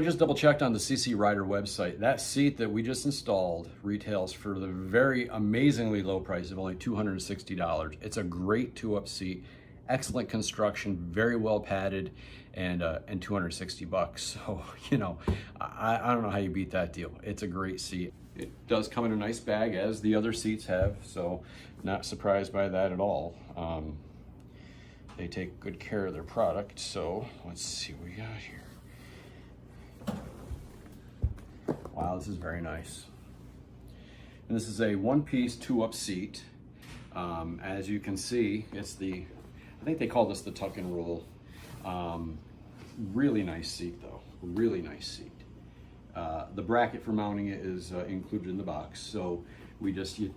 just double checked on the CC Rider website. That seat that we just installed retails for the very amazingly low price of only $260. It's a great two-up seat, excellent construction, very well padded, and 260 bucks. So, you know, I don't know how you beat that deal. It's a great seat. It does come in a nice bag, as the other seats have, so not surprised by that at all. They take good care of their product. So let's see what we got here. Wow, this is very nice. And this is a one-piece, two-up seat. As you can see, it's the, I think they call this the tuck and roll. Really nice seat though, really nice seat. The bracket for mounting it is included in the box. So we just, you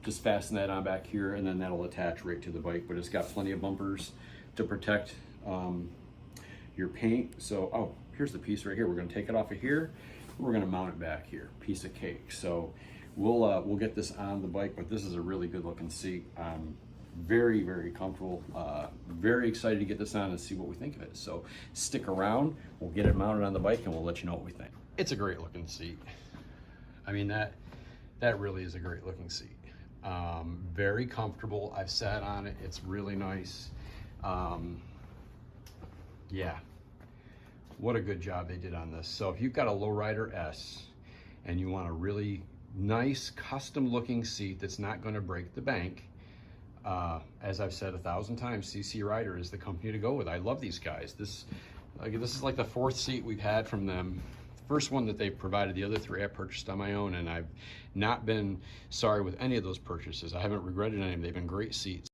just fasten that on back here, and then that'll attach right to the bike, but it's got plenty of bumpers to protect your paint. So, oh, here's the piece right here. We're gonna take it off of here. We're gonna mount it back here, piece of cake. So we'll get this on the bike, but this is a really good looking seat. Very, very comfortable. Very excited to get this on and see what we think of it. So stick around, we'll get it mounted on the bike and we'll let you know what we think. It's a great looking seat. I mean, that really is a great looking seat. Very comfortable. I've sat on it, it's really nice. Yeah. What a good job they did on this. So if you've got a Lowrider S and you want a really nice custom looking seat that's not going to break the bank, as I've said 1,000 times, CC Rider is the company to go with. I love these guys. This is like the fourth seat we've had from them. First one that they provided, the other three I purchased on my own, and I've not been sorry with any of those purchases. I haven't regretted any of them. They've been great seats.